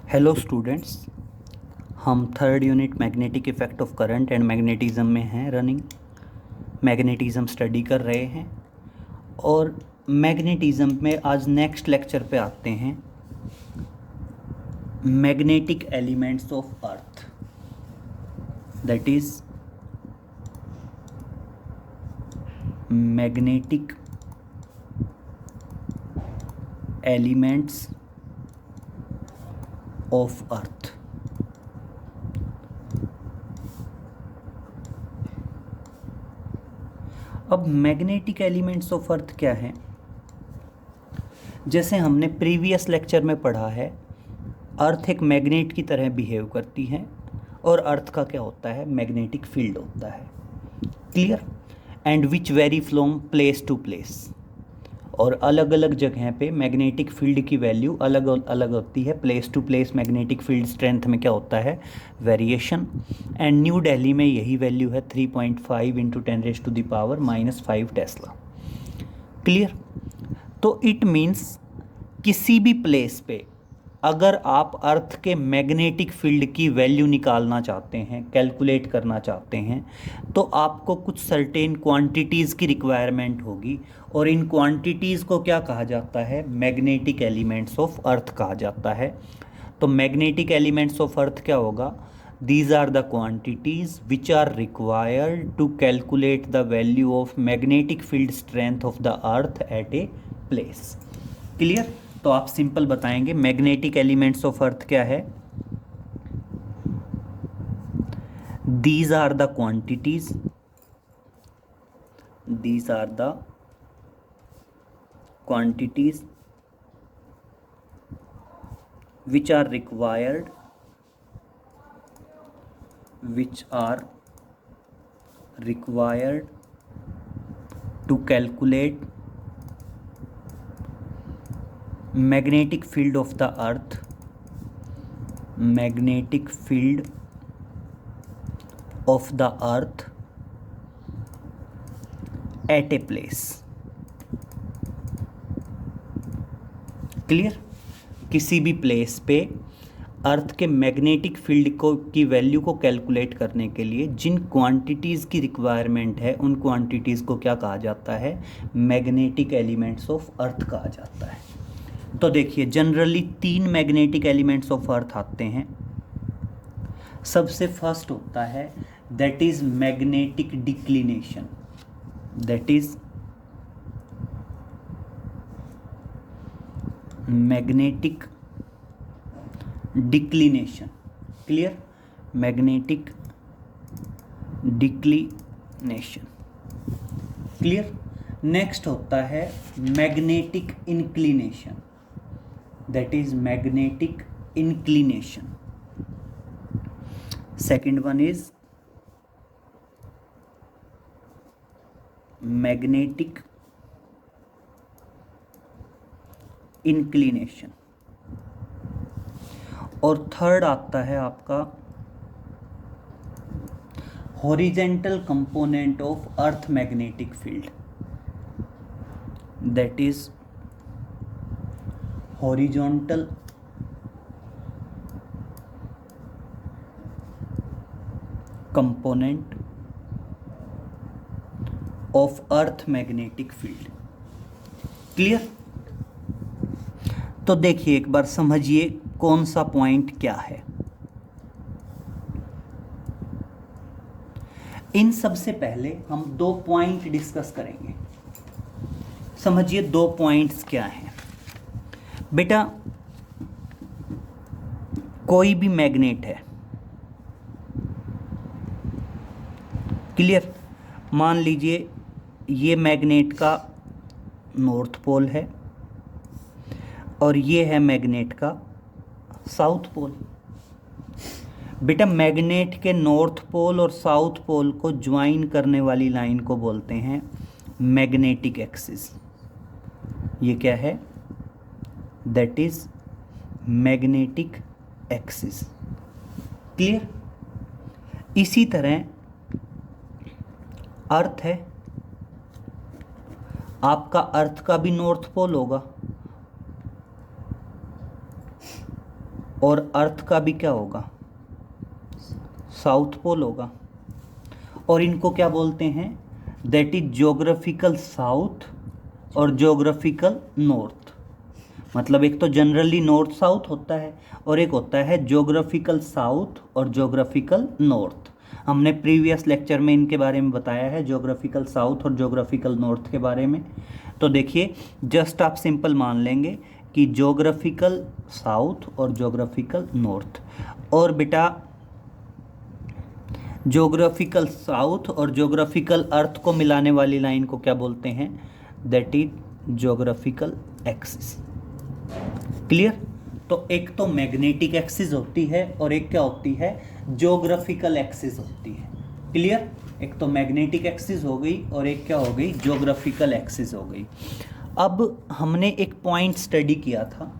Hello students, हम third unit magnetic effect of current and magnetism में हैं। Running magnetism study कर रहे हैं और मैग्नेटिज़म में आज नेक्स्ट लेक्चर पे आते हैं। Magnetic elements of earth, that is magnetic elements of earth. अब मैग्नेटिक एलिमेंट्स ऑफ अर्थ क्या है? जैसे हमने प्रीवियस लेक्चर में पढ़ा है, अर्थ एक मैग्नेट की तरह बिहेव करती है और अर्थ का क्या होता है? मैग्नेटिक फील्ड होता है। Clear? And which vary from place to place, और अलग अलग जगह पे मैग्नेटिक फील्ड की वैल्यू अलग अलग होती है। Place to place magnetic field strength में क्या होता है? वेरिएशन। एंड न्यू दिल्ली में यही वैल्यू है 3.5 इंटू 10⁻⁻5 टेस्ला। क्लियर? तो इट मीन्स किसी भी प्लेस पे अगर आप अर्थ के मैग्नेटिक फील्ड की वैल्यू निकालना चाहते हैं, कैलकुलेट करना चाहते हैं, तो आपको कुछ सर्टेन क्वांटिटीज़ की रिक्वायरमेंट होगी, और इन क्वांटिटीज़ को क्या कहा जाता है? मैग्नेटिक एलिमेंट्स ऑफ अर्थ कहा जाता है। तो मैग्नेटिक एलिमेंट्स ऑफ अर्थ क्या होगा? These are the quantities which are required to calculate the value of magnetic field strength of the earth at a place. Clear? तो आप सिंपल बताएंगे magnetic elements of earth क्या है? These are the quantities, these are the quantities which are required to calculate magnetic field of the earth, magnetic field of the earth at a place। Clear? किसी भी place पे अर्थ के magnetic field को की value को calculate करने के लिए जिन क्वांटिटीज़ की रिक्वायरमेंट है, उन क्वांटिटीज़ को क्या कहा जाता है? मैग्नेटिक एलिमेंट्स ऑफ अर्थ कहा जाता है। तो देखिए, generally 3 magnetic elements of earth आते हैं। सबसे फर्स्ट होता है that is magnetic declination, that is magnetic declination. Clear? Magnetic declination. Clear? Next होता है magnetic inclination, that is magnetic inclination. Second one is magnetic inclination. और थर्ड आता है आपका horizontal component of earth magnetic field, that is horizontal component of earth magnetic field. Clear? तो देखिए, एक बार समझिए कौन सा पॉइंट क्या है। इन सबसे पहले हम 2 पॉइंट डिस्कस करेंगे। समझिए 2 पॉइंट्स क्या हैं। बेटा, कोई भी मैग्नेट है, क्लियर? मान लीजिए ये मैग्नेट का नॉर्थ पोल है और ये है मैग्नेट का साउथ पोल। बेटा, मैग्नेट के नॉर्थ पोल और साउथ पोल को ज्वाइन करने वाली लाइन को बोलते हैं मैग्नेटिक एक्सिस। ये क्या है? That is magnetic axis. Clear? इसी तरह अर्थ है, आपका अर्थ का भी नॉर्थ पोल होगा और अर्थ का भी क्या होगा, साउथ पोल होगा। और इनको क्या बोलते हैं, दैट इज ज्योग्राफिकल साउथ और ज्योग्राफिकल नॉर्थ। मतलब एक तो जनरली नॉर्थ साउथ होता है और एक होता है ज्योग्राफिकल साउथ और ज्योग्राफिकल नॉर्थ। हमने प्रीवियस लेक्चर में इनके बारे में बताया है, ज्योग्राफिकल साउथ और ज्योग्राफिकल नॉर्थ के बारे में। तो देखिए, जस्ट आप सिंपल मान लेंगे कि ज्योग्राफिकल साउथ और ज्योग्राफिकल नॉर्थ। और बेटा ज्योग्राफिकल साउथ और ज्योग्राफिकल अर्थ को मिलाने वाली लाइन को क्या बोलते हैं, that is geographical axis. Clear. तो एक तो मैग्नेटिक एक्सिस होती है और एक क्या होती है, ज्योग्राफिकल एक्सिस होती है। क्लियर। एक तो मैग्नेटिक एक्सिस हो गई और एक क्या हो गई, ज्योग्राफिकल एक्सिस हो गई। अब हमने एक पॉइंट स्टडी किया था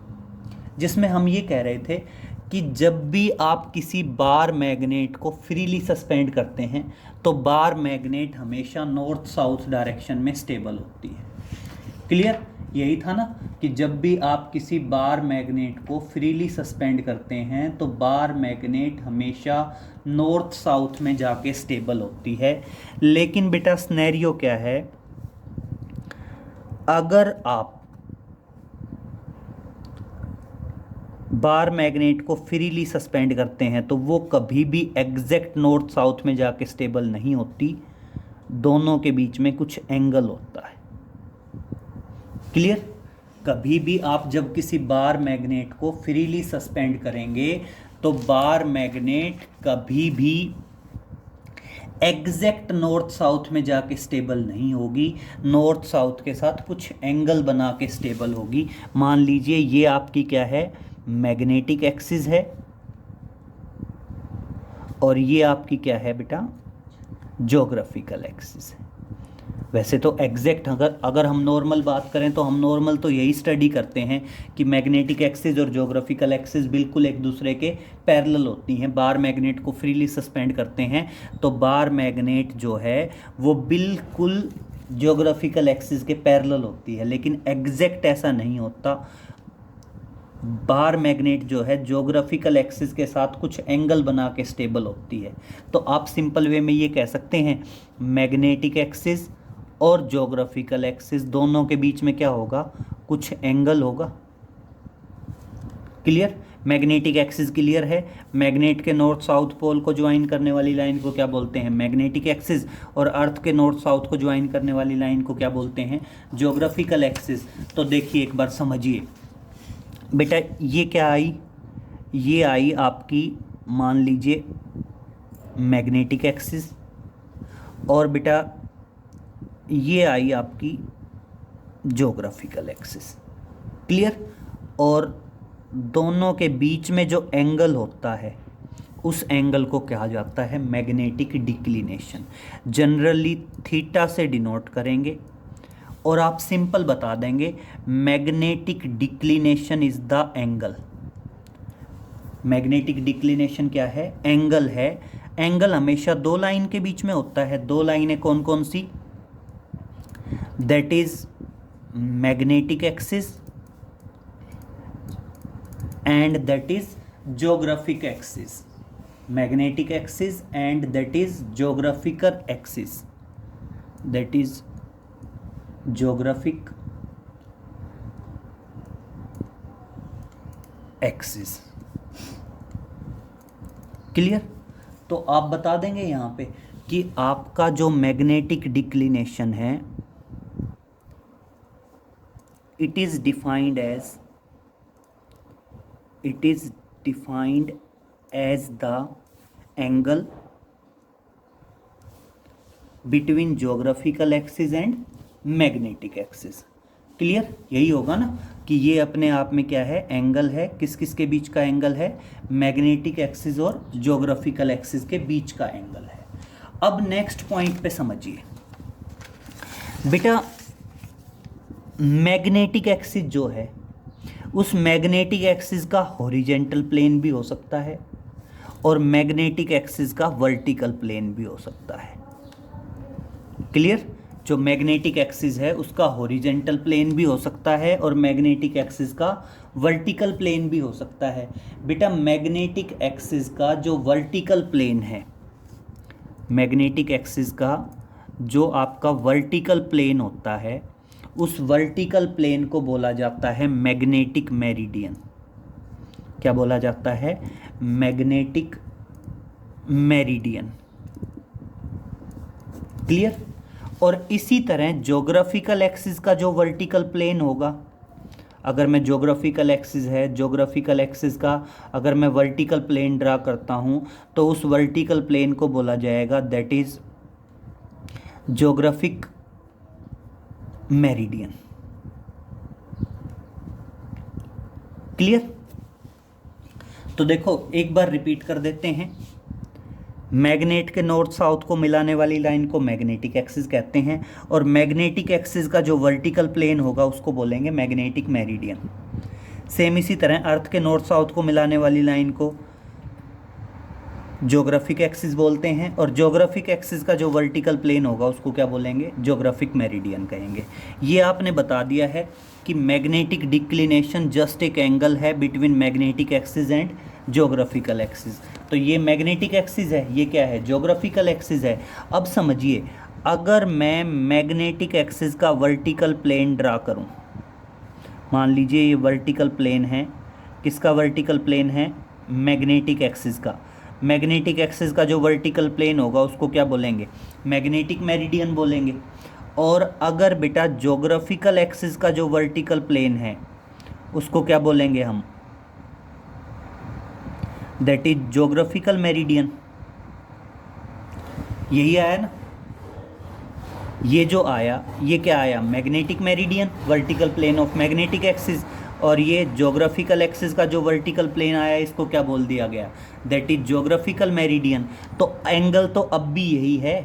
जिसमें हम ये कह रहे थे कि जब भी आप किसी बार मैग्नेट को फ्रीली सस्पेंड करते हैं तो बार मैग्नेट हमेशा नॉर्थ साउथ डायरेक्शन में स्टेबल होती है। क्लियर। यही था ना कि जब भी आप किसी बार मैग्नेट को फ्रीली सस्पेंड करते हैं तो बार मैग्नेट हमेशा नॉर्थ साउथ में जाके स्टेबल होती है। लेकिन बेटा सिनेरियो क्या है, अगर आप बार मैग्नेट को फ्रीली सस्पेंड करते हैं तो वो कभी भी एग्जैक्ट नॉर्थ साउथ में जाके स्टेबल नहीं होती, दोनों के बीच में कुछ एंगल होता है। क्लियर। कभी भी आप जब किसी बार मैग्नेट को फ्रीली सस्पेंड करेंगे तो बार मैग्नेट कभी भी एग्जैक्ट नॉर्थ साउथ में जाके स्टेबल नहीं होगी, नॉर्थ साउथ के साथ कुछ एंगल बना के स्टेबल होगी। मान लीजिए ये आपकी क्या है, मैग्नेटिक एक्सिस है और ये आपकी क्या है बेटा, ज्योग्राफिकल एक्सिस है। वैसे तो एग्जैक्ट अगर हम नॉर्मल बात करें तो हम नॉर्मल तो यही स्टडी करते हैं कि मैग्नेटिक एक्सिस और ज्योग्राफिकल एक्सिस बिल्कुल एक दूसरे के पैरेलल होती हैं। बार मैग्नेट को फ्रीली सस्पेंड करते हैं तो बार मैग्नेट जो है वो बिल्कुल ज्योग्राफिकल एक्सिस के पैरेलल होती है, लेकिन एग्जैक्ट ऐसा नहीं होता। बार मैग्नेट जो है ज्योग्राफिकल एक्सिस के साथ कुछ एंगल बना के स्टेबल होती है। तो आप सिंपल वे में ये कह सकते हैं मैग्नेटिक एक्सिस और ज्योग्राफिकल एक्सिस दोनों के बीच में क्या होगा, कुछ एंगल होगा। क्लियर। मैग्नेटिक एक्सिस क्लियर है। मैग्नेट के नॉर्थ साउथ पोल को ज्वाइन करने वाली लाइन को क्या बोलते हैं, मैग्नेटिक एक्सिस। और अर्थ के नॉर्थ साउथ को ज्वाइन करने वाली लाइन को क्या बोलते हैं, ज्योग्राफिकल एक्सिस। तो देखिए एक बार समझिए बेटा, ये क्या आई, ये आई आपकी मान लीजिए मैग्नेटिक एक्सिस और बेटा ये आई आपकी ज्योग्राफिकल एक्सिस। क्लियर। और दोनों के बीच में जो एंगल होता है उस एंगल को कहा जाता है मैग्नेटिक डिक्लिनेशन। जनरली थीटा से डिनोट करेंगे और आप सिंपल बता देंगे magnetic declination is the angle. Magnetic declination क्या है, एंगल है। एंगल हमेशा दो लाइन के बीच में होता है। दो लाइनें कौन कौन सी, that is magnetic axis and that is geographic axis. Magnetic axis and that is geographical axis, that is geographic axis. Clear. तो आप बता देंगे यहाँ पे कि आपका जो मैग्नेटिक डिक्लिनेशन है it is defined as the angle between geographical axis and magnetic axis. Clear. यही होगा ना कि ये अपने आप में क्या है, एंगल है। किस किस के बीच का एंगल है, मैग्नेटिक एक्सिस और ज्योग्राफिकल एक्सिस के बीच का एंगल है। अब नेक्स्ट पॉइंट पे समझिए बेटा, मैग्नेटिक एक्सिस जो है उस मैग्नेटिक एक्सिस का हॉरिजेंटल प्लेन भी हो सकता है और मैग्नेटिक एक्सिस का वर्टिकल प्लेन भी हो सकता है। क्लियर। जो मैग्नेटिक एक्सिस है उसका हॉरिजेंटल प्लेन भी हो सकता है और मैग्नेटिक एक्सिस का वर्टिकल प्लेन भी हो सकता है। बेटा मैग्नेटिक एक्सिस का जो वर्टिकल प्लेन है, मैग्नेटिक एक्सिस का जो आपका वर्टिकल प्लेन होता है, उस वर्टिकल प्लेन को बोला जाता है मैग्नेटिक मेरिडियन। क्या बोला जाता है? Magnetic meridian. क्लियर? और इसी तरह ज्योग्राफिकल एक्सिस का जो वर्टिकल प्लेन होगा, अगर मैं ज्योग्राफिकल एक्सिस है, ज्योग्राफिकल एक्सिस का अगर मैं वर्टिकल प्लेन ड्रा करता हूं तो उस वर्टिकल प्लेन को बोला जाएगा that is geographic meridian. Clear? तो देखो एक बार रिपीट कर देते हैं। मैग्नेट के नॉर्थ साउथ को मिलाने वाली लाइन को मैग्नेटिक एक्सिस कहते हैं, और मैग्नेटिक एक्सिस का जो वर्टिकल प्लेन होगा उसको बोलेंगे मैग्नेटिक मेरिडियन। सेम इसी तरह अर्थ के नॉर्थ साउथ को मिलाने वाली लाइन को ज्योग्राफिक एक्सिस बोलते हैं, और ज्योग्राफिक एक्सिस का जो वर्टिकल प्लेन होगा उसको क्या बोलेंगे? ज्योग्राफिक मेरिडियन कहेंगे। ये आपने बता दिया है कि मैग्नेटिक डिक्लिनेशन जस्ट एक एंगल है between magnetic axis and geographical axis. तो ये मैग्नेटिक एक्सिस है, ये क्या है? ज्योग्राफिकल एक्सिस है। अब समझिए, अगर मैं मैग्नेटिक एक्सिस का वर्टिकल प्लेन ड्रा करूं, मान लीजिए ये वर्टिकल प्लेन है, किसका वर्टिकल प्लेन है? मैग्नेटिक एक्सिस का। मैग्नेटिक एक्सिस का जो वर्टिकल प्लेन होगा उसको क्या बोलेंगे? मैग्नेटिक मेरिडियन बोलेंगे। और अगर बेटा ज्योग्राफिकल एक्सिस का जो वर्टिकल प्लेन है उसको क्या बोलेंगे हम? That is geographical meridian. यही आया ना? ये जो आया, ये क्या आया? Magnetic meridian, vertical plane of magnetic axis. और ये ज्योग्राफिकल एक्सिस का जो वर्टिकल प्लेन आया इसको क्या बोल दिया गया? That is geographical meridian. तो एंगल तो अब भी यही है,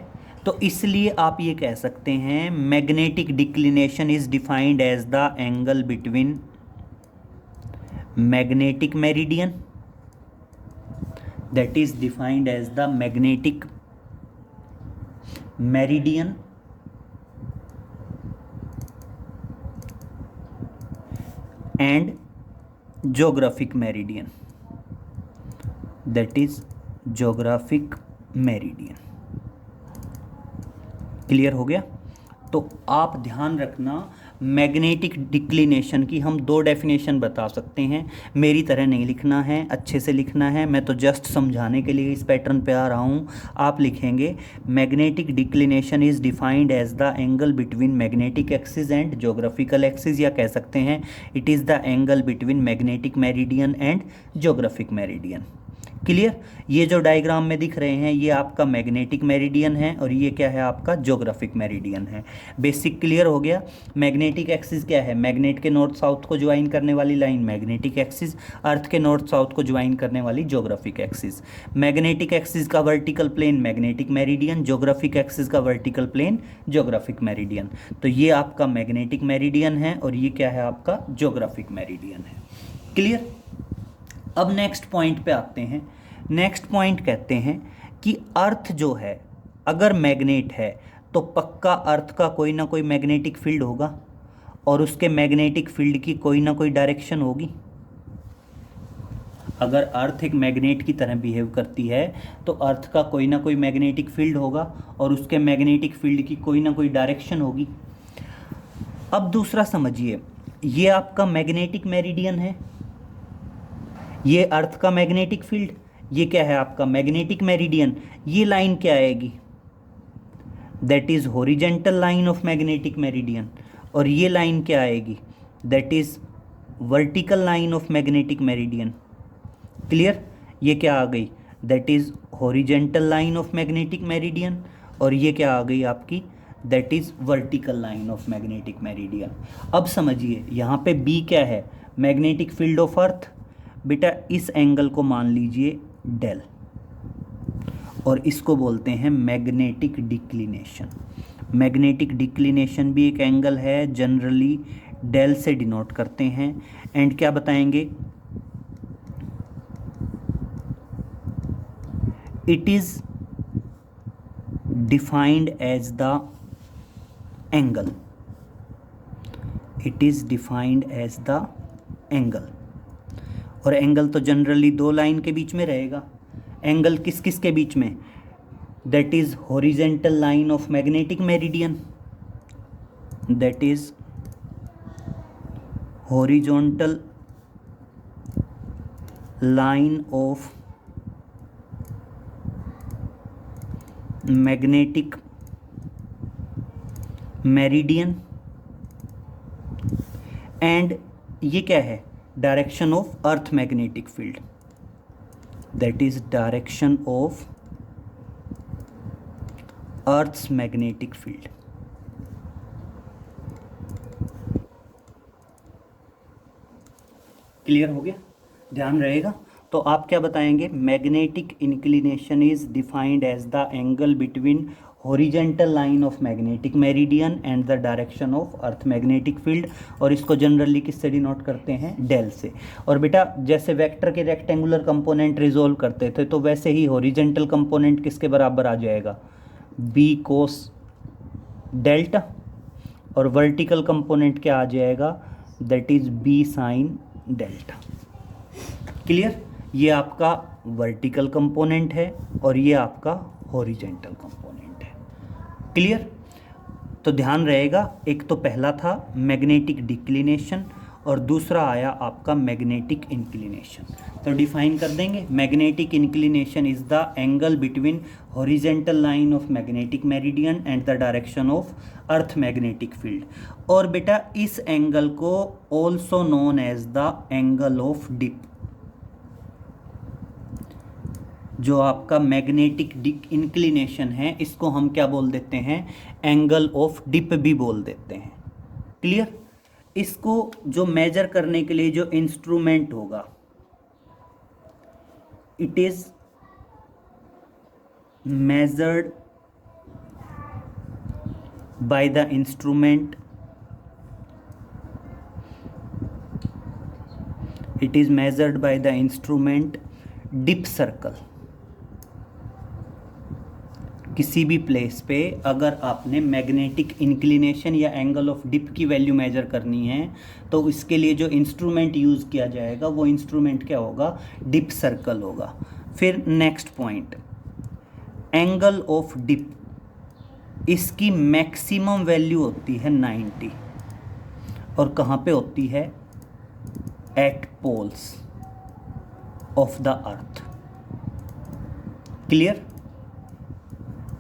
तो इसलिए आप ये कह सकते हैं magnetic declination is defined as the angle between magnetic meridian, that is defined as the magnetic meridian and geographic meridian, that is geographic meridian। Clear हो गया? तो आप ध्यान रखना, मैग्नेटिक डिक्लिनेशन की हम दो डेफिनेशन बता सकते हैं। मेरी तरह नहीं लिखना है, अच्छे से लिखना है। मैं तो जस्ट समझाने के लिए इस पैटर्न पे आ रहा हूँ। आप लिखेंगे magnetic declination is defined as the angle between magnetic axis and geographical axis, या कह सकते हैं it is the angle between magnetic meridian and geographic meridian. Clear? ये जो डायग्राम में दिख रहे हैं ये आपका मैग्नेटिक मेरिडियन है और ये क्या है? आपका ज्योग्राफिक मेरिडियन है। बेसिक क्लियर हो गया? मैग्नेटिक एक्सिस क्या है? मैग्नेट के नॉर्थ साउथ को ज्वाइन करने वाली लाइन मैग्नेटिक एक्सिस, अर्थ के नॉर्थ साउथ को ज्वाइन करने वाली ज्योग्राफिक एक्सिस। मैग्नेटिक एक्सिस का vertical plane magnetic meridian, geographic axis का वर्टिकल प्लेन ज्योग्राफिक मेरिडियन। तो ये आपका मैग्नेटिक मेरिडियन है और ये क्या है? आपका ज्योग्राफिक मेरिडियन है। क्लियर? अब नेक्स्ट पॉइंट पे आते हैं। नेक्स्ट पॉइंट कहते हैं कि अर्थ जो है अगर मैग्नेट है तो पक्का अर्थ का कोई ना कोई मैग्नेटिक फील्ड होगा और उसके मैग्नेटिक फील्ड की कोई ना कोई डायरेक्शन होगी। अगर अर्थ एक मैग्नेट की तरह बिहेव करती है तो अर्थ का कोई ना कोई मैग्नेटिक फील्ड होगा और उसके मैग्नेटिक फील्ड की कोई ना कोई डायरेक्शन होगी। अब दूसरा समझिए, ये आपका मैग्नेटिक मेरिडियन है, ये अर्थ का मैग्नेटिक फील्ड, ये क्या है? आपका मैग्नेटिक मेरिडियन। ये लाइन क्या आएगी? That is horizontal line of magnetic meridian. और ये लाइन क्या आएगी? That is vertical line of magnetic meridian. Clear? ये क्या आ गई? That is horizontal line of magnetic meridian. और ये क्या आ गई आपकी? That is vertical line of magnetic meridian. अब समझिए यहाँ पे बी क्या है? मैग्नेटिक फील्ड ऑफ अर्थ। बेटा इस एंगल को मान लीजिए डेल और इसको बोलते हैं मैग्नेटिक डिक्लिनेशन। मैग्नेटिक डिक्लिनेशन भी एक एंगल है, जनरली डेल से डिनोट करते हैं। एंड क्या बताएंगे? It is defined as the angle, it is defined as the angle. और एंगल तो जनरली दो लाइन के बीच में रहेगा। एंगल किस किस के बीच में? That is horizontal line of magnetic meridian, that is horizontal line of magnetic meridian, and ये क्या है? Direction of earth magnetic field, that is direction of earth's magnetic field. Clear हो गया? ध्यान रहेगा। तो आप क्या बताएंगे? Magnetic inclination is defined as the angle between horizontal line of magnetic meridian and the direction of earth magnetic field, और इसको जनरली किससे डिनोट करते हैं? डेल से। और बेटा जैसे वेक्टर के रेक्टेंगुलर कंपोनेंट रिजोल्व करते थे, तो वैसे ही हॉरिजेंटल कंपोनेंट किसके बराबर आ जाएगा? बी कोस डेल्टा, और वर्टिकल कंपोनेंट क्या आ जाएगा? That is B sine delta. Clear? ये आपका वर्टिकल कंपोनेंट है और ये आपका हॉरिजेंटल कंपोनेंट है। क्लियर? तो ध्यान रहेगा, एक तो पहला था मैग्नेटिक डिक्लिनेशन और दूसरा आया आपका मैग्नेटिक इंक्लिनेशन। तो डिफाइन कर देंगे, magnetic inclination is the angle between horizontal line of magnetic meridian and the direction of earth magnetic field. और बेटा इस एंगल को also known as the angle of dip. जो आपका मैग्नेटिक इंक्लिनेशन है, इसको हम क्या बोल देते हैं? एंगल ऑफ डिप भी बोल देते हैं। क्लियर? इसको जो मेजर करने के लिए जो इंस्ट्रूमेंट होगा, it is measured by the instrument, it is measured by the instrument dip circle. किसी भी प्लेस पे अगर आपने मैग्नेटिक इंक्लिनेशन या एंगल ऑफ डिप की वैल्यू मेजर करनी है, तो इसके लिए जो इंस्ट्रूमेंट यूज़ किया जाएगा वो इंस्ट्रूमेंट क्या होगा? डिप सर्कल होगा। फिर next point, angle of dip, इसकी मैक्सिमम वैल्यू होती है 90, और कहाँ पे होती है? At poles of the earth. Clear?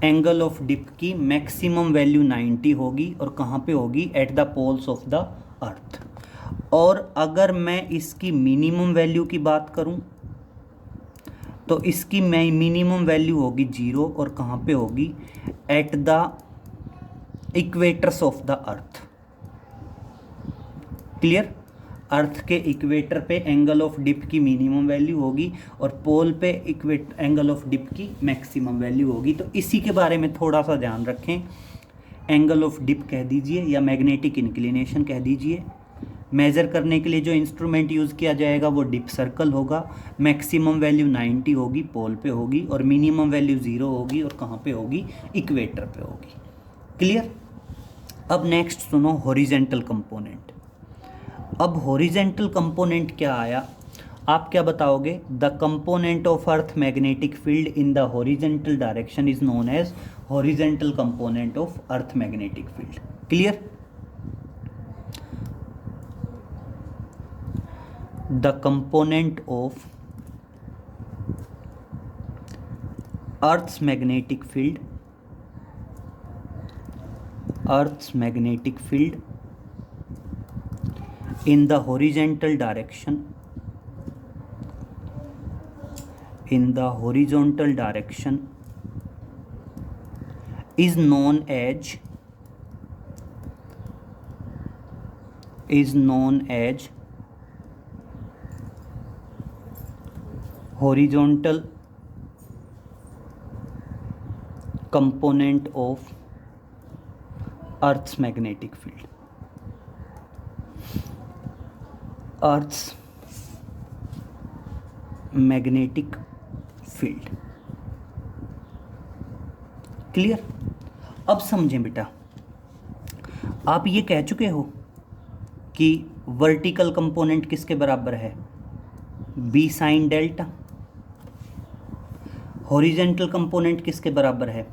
Angle of dip की मैक्सिमम वैल्यू 90 होगी, और कहाँ पे होगी? At the poles of the earth. और अगर मैं इसकी मिनिमम वैल्यू की बात करूं, तो इसकी मिनिमम वैल्यू होगी 0, और कहाँ पे होगी? At the equators of the earth. Clear? Earth के इक्वेटर पे एंगल ऑफ डिप की मिनिमम वैल्यू होगी और पोल पे एंगल ऑफ डिप की मैक्सिमम वैल्यू होगी। तो इसी के बारे में थोड़ा सा ध्यान रखें। एंगल ऑफ डिप कह दीजिए या मैग्नेटिक इंक्लिनेशन कह दीजिए। मेज़र करने के लिए जो इंस्ट्रूमेंट यूज़ किया जाएगा वो डिप सर्कल होगा। मैक्सिमम वैल्यू 90 होगी, पोल पे होगी, और मिनिमम वैल्यू 0 होगी, और कहाँ पे होगी? इक्वेटर पे होगी। क्लियर? अब नेक्स्ट सुनो, हॉरिजेंटल कंपोनेंट। अब हॉरिजेंटल कंपोनेंट क्या आया? आप क्या बताओगे? The component of earth magnetic field in the horizontal direction is known as horizontal component of earth magnetic field. Clear? The component of earth's magnetic field, Earth's magnetic field in the horizontal direction, in the horizontal direction is known as horizontal component of Earth's magnetic field. Earth's magnetic field. Clear? अब समझें बेटा, आप ये कह चुके हो कि vertical component किसके बराबर है? B sine delta. Horizontal component किसके बराबर है,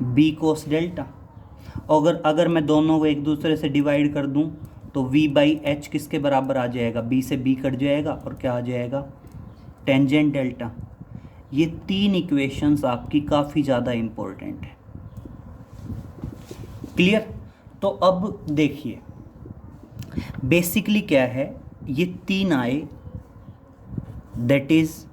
बी कोस डेल्टा। अगर मैं दोनों को एक दूसरे से डिवाइड कर दूं तो v बाई एच किसके बराबर आ जाएगा, b से b कट जाएगा और क्या आ जाएगा, टेंजेंट डेल्टा। ये तीन इक्वेशंस आपकी काफ़ी ज़्यादा इम्पोर्टेंट है। क्लियर। तो अब देखिए बेसिकली क्या है, ये तीन आए, that is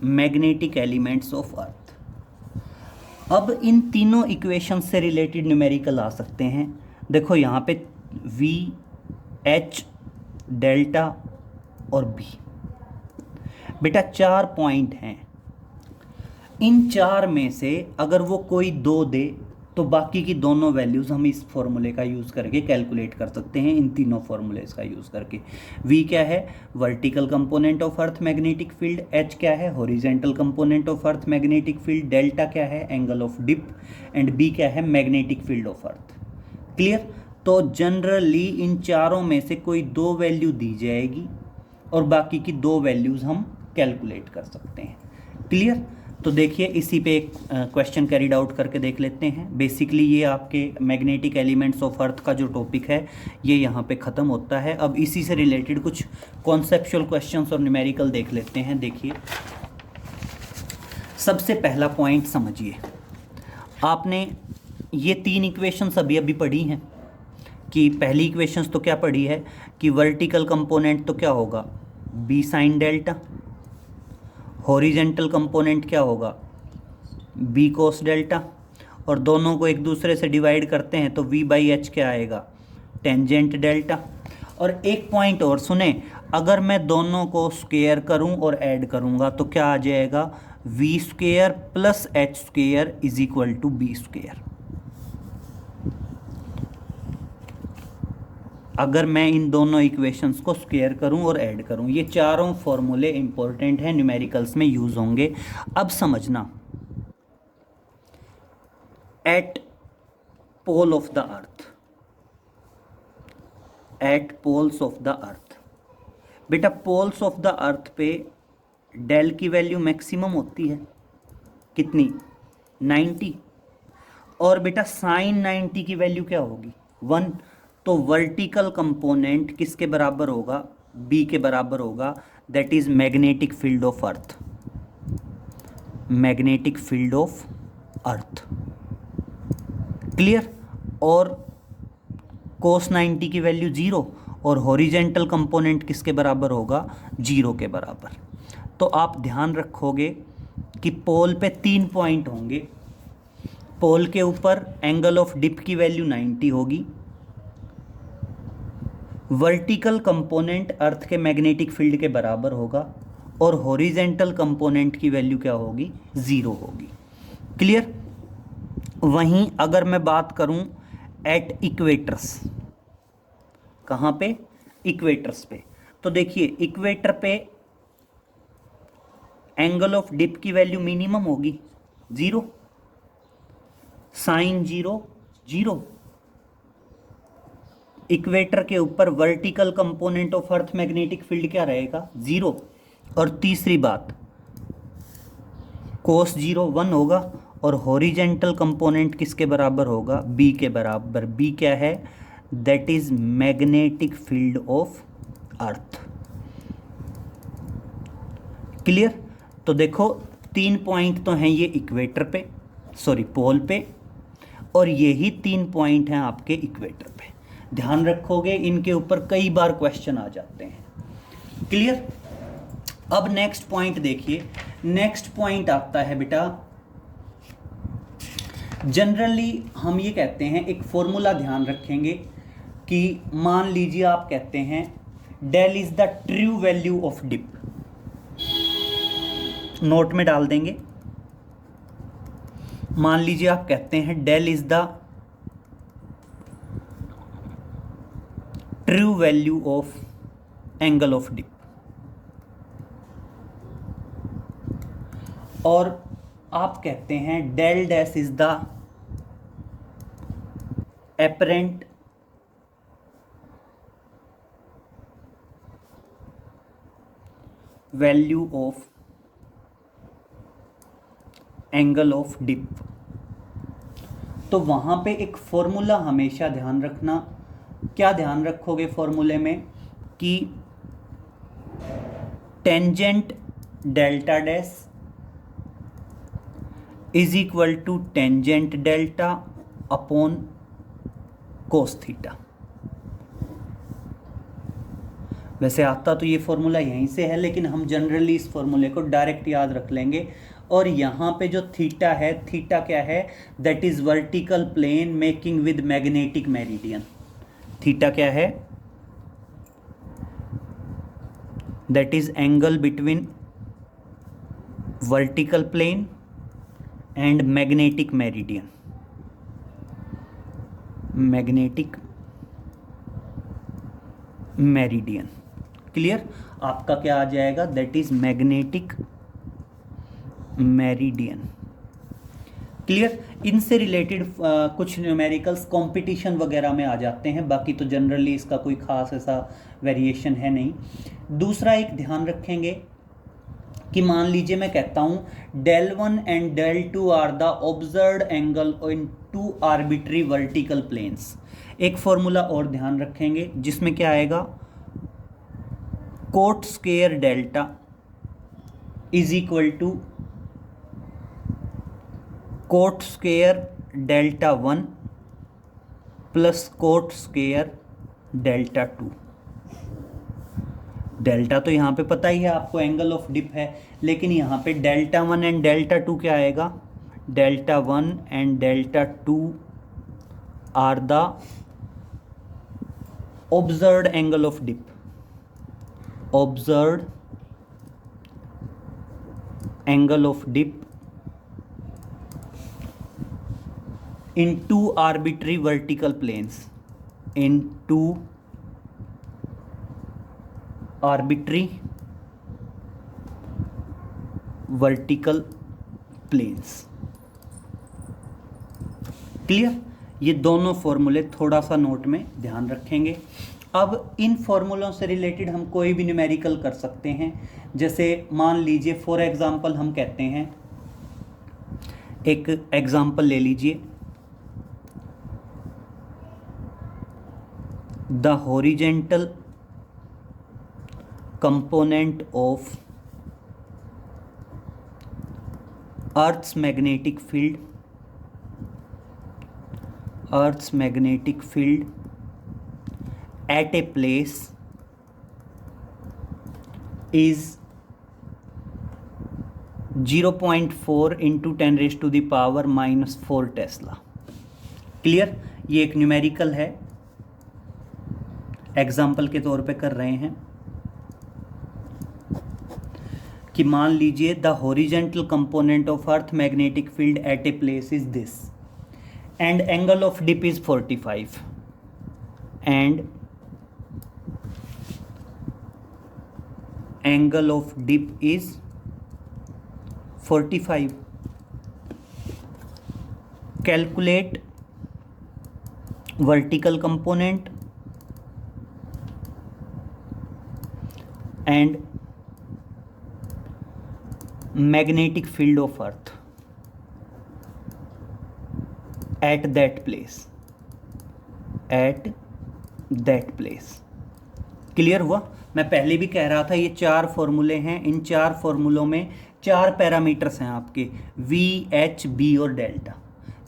magnetic elements of earth. अब इन तीनों इक्वेशन से रिलेटेड न्यूमेरिकल आ सकते हैं। देखो यहाँ पे v h डेल्टा और b, बेटा 4 पॉइंट हैं। इन 4 में से अगर वो कोई 2 दे तो बाकी की दोनों वैल्यूज़ हम इस फॉर्मूले का यूज़ करके कैलकुलेट कर सकते हैं, इन तीनों फॉर्मूलेज का यूज़ करके। v क्या है, vertical component of earth magnetic field, h क्या है, horizontal component of earth magnetic field, delta क्या है, angle of dip, and b क्या है, magnetic field of earth. Clear. तो जनरली इन चारों में से कोई 2 वैल्यू दी जाएगी और बाकी की 2 वैल्यूज़ हम कैलकुलेट कर सकते हैं। क्लियर। तो देखिए इसी पे एक क्वेश्चन कैरिड आउट करके देख लेते हैं। बेसिकली ये आपके मैग्नेटिक एलिमेंट्स ऑफ अर्थ का जो टॉपिक है ये यहाँ पे ख़त्म होता है। अब इसी से रिलेटेड कुछ कॉन्सेप्चुअल क्वेश्चंस और न्यूमेरिकल देख लेते हैं। देखिए सबसे पहला पॉइंट समझिए, आपने ये 3 इक्वेशंस अभी अभी पढ़ी हैं कि पहली इक्वेशंस तो क्या पढ़ी है कि वर्टिकल कंपोनेंट तो क्या होगा, B sine delta, horizontal component क्या होगा, बी कोस डेल्टा, और दोनों को एक दूसरे से डिवाइड करते हैं तो v बाई एच क्या आएगा, टेंजेंट डेल्टा। और एक पॉइंट और सुने, अगर मैं दोनों को स्क्वायर करूं और ऐड करूंगा तो क्या आ जाएगा, v square plus H square is equal to B square. अगर मैं इन दोनों इक्वेशंस को स्क्वायर करूं और ऐड करूं, ये चारों फॉर्मूले इंपॉर्टेंट हैं, न्यूमेरिकल्स में यूज होंगे। अब समझना, at pole of the earth, at poles of the earth, बेटा पोल्स ऑफ द अर्थ पे डेल की वैल्यू मैक्सिमम होती है कितनी, 90, और बेटा साइन 90 की वैल्यू क्या होगी, 1। तो वर्टिकल कंपोनेंट किसके बराबर होगा, बी के बराबर होगा, that is magnetic field of earth, magnetic field of earth. Clear. और कोस 90 की वैल्यू 0 और हॉरिजेंटल कंपोनेंट किसके बराबर होगा, 0 के बराबर। तो आप ध्यान रखोगे कि पोल पे 3 पॉइंट होंगे, पोल के ऊपर एंगल ऑफ डिप की वैल्यू 90 होगी, वर्टिकल कंपोनेंट अर्थ के मैग्नेटिक फील्ड के बराबर होगा, और हॉरिजेंटल कंपोनेंट की वैल्यू क्या होगी, 0 होगी। क्लियर। वहीं अगर मैं बात करूं एट इक्वेटर्स, कहाँ पे, इक्वेटर्स पे, तो देखिए इक्वेटर पे एंगल ऑफ डिप की वैल्यू मिनिमम होगी 0, साइन 0 0, इक्वेटर के ऊपर vertical component of earth magnetic field क्या रहेगा, 0। और तीसरी बात कोस 0 1 होगा, और हॉरिजेंटल कंपोनेंट किसके बराबर होगा, बी के बराबर। बी क्या है, that is magnetic field of earth. Clear. तो देखो 3 पॉइंट तो हैं ये इक्वेटर पे, सॉरी पोल पे, और यही 3 पॉइंट हैं आपके इक्वेटर पे। ध्यान रखोगे इनके ऊपर कई बार क्वेश्चन आ जाते हैं। क्लियर। अब नेक्स्ट पॉइंट देखिए, नेक्स्ट पॉइंट आता है बेटा, जनरली हम ये कहते हैं, एक फॉर्मूला ध्यान रखेंगे कि मान लीजिए आप कहते हैं del is the true value of dip, note में डाल देंगे। मान लीजिए आप कहते हैं del is the true value of angle of dip, और आप कहते हैं del dash is the apparent value of angle of dip. तो वहाँ पे एक फॉर्मूला हमेशा ध्यान रखना। क्या ध्यान रखोगे फॉर्मूले में कि tangent delta dash is equal to tangent delta upon cos theta. वैसे आता तो ये फॉर्मूला यहीं से है, लेकिन हम जनरली इस फॉर्मूले को डायरेक्ट याद रख लेंगे। और यहाँ पे जो थीटा है, थीटा क्या है? That is vertical plane making with magnetic meridian. Theta क्या है? That is angle between vertical plane and magnetic meridian. Magnetic meridian. Clear? आपका क्या आ जाएगा? That is magnetic meridian. Clear? इनसे रिलेटेड कुछ न्यूमेरिकल्स कंपटीशन वगैरह में आ जाते हैं, बाकी तो जनरली इसका कोई खास ऐसा वेरिएशन है नहीं। दूसरा एक ध्यान रखेंगे कि मान लीजिए मैं कहता हूं del 1 and del 2 are the observed angle in two arbitrary vertical planes. एक फॉर्मूला और ध्यान रखेंगे जिसमें क्या आएगा? Cot square delta is equal to cot square delta 1 plus cot square delta 2। Delta तो यहाँ पे पता ही है आपको, एंगल ऑफ डिप है, लेकिन यहाँ पे डेल्टा 1 एंड डेल्टा 2 क्या आएगा? Delta 1 and delta 2 are the observed angle of dip. Observed angle of dip in two arbitrary vertical planes, in two arbitrary vertical planes। Clear? ये दोनों फॉर्मूले थोड़ा सा नोट में ध्यान रखेंगे। अब इन फॉर्मूलों से रिलेटेड हम कोई भी न्यूमेरिकल कर सकते हैं। जैसे मान लीजिए फॉर एग्जांपल हम कहते हैं, एक एग्जांपल ले लीजिए, the horizontal component of Earth's magnetic field at a place is 0.4 into 10 raised to the power minus 4 Tesla. Clear? ये एक न्यूमेरिकल है, एग्जाम्पल के तौर पे कर रहे हैं कि मान लीजिए the horizontal component of earth magnetic field at a place is this and angle of dip is 45 and angle of dip is 45। Calculate vertical component and magnetic field of earth at that place। Clear हुआ? मैं पहले भी कह रहा था ये 4 फॉर्मूले हैं। इन 4 फॉर्मूलों में 4 पैरामीटर्स हैं आपके, V, H, B और डेल्टा।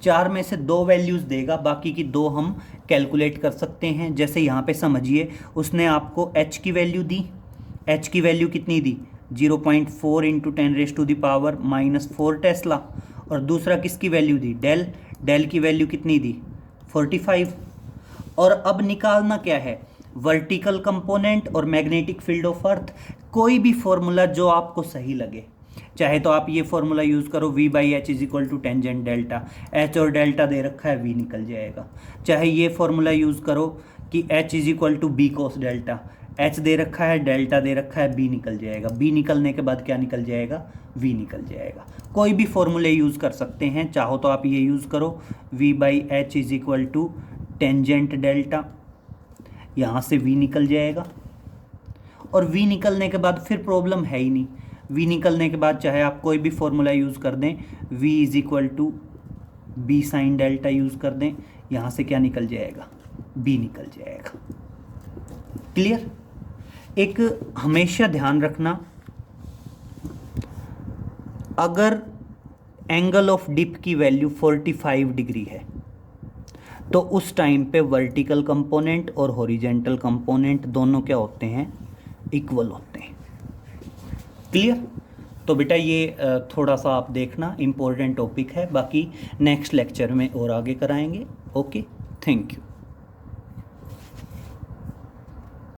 4 में से 2 वैल्यूज़ देगा, बाकी की 2 हम कैलकुलेट कर सकते हैं। जैसे यहाँ पे समझिए, उसने आपको H की वैल्यू दी। H की वैल्यू कितनी दी? 0.4 into 10 raise to the power minus 4 tesla. और दूसरा किसकी वैल्यू दी? डेल की वैल्यू कितनी दी? 45। और अब निकालना क्या है? वर्टिकल कंपोनेंट और मैग्नेटिक फील्ड ऑफ अर्थ। कोई भी फॉर्मूला जो आपको सही लगे, चाहे तो आप ये फॉर्मूला यूज़ करो V/H is equal to tangent delta, H और डेल्टा दे रखा है, V निकल जाएगा। चाहे ये फॉर्मूला यूज़ करो कि H is equal to B cos delta, H दे रखा है, डेल्टा दे रखा है, B निकल जाएगा। B निकलने के बाद क्या निकल जाएगा? V निकल जाएगा। कोई भी फॉर्मूले यूज़ कर सकते हैं, चाहो तो आप ये यूज़ करो V/H is equal to tangent delta, यहाँ से V निकल जाएगा। और v निकलने के बाद फिर प्रॉब्लम है ही नहीं। v निकलने के बाद चाहे आप कोई भी फॉर्मूला यूज़ कर दें, v is equal to B sine delta use कर दें, यहाँ से क्या निकल जाएगा, b निकल जाएगा। क्लियर। एक हमेशा ध्यान रखना, अगर एंगल ऑफ डिप की वैल्यू 45 डिग्री है तो उस टाइम पे वर्टिकल कंपोनेंट और हॉरिजेंटल कंपोनेंट दोनों क्या होते हैं, इक्वल होते हैं। क्लियर। तो बेटा ये थोड़ा सा आप देखना, इम्पोर्टेंट टॉपिक है, बाकी नेक्स्ट लेक्चर में और आगे कराएंगे। Okay, thank you.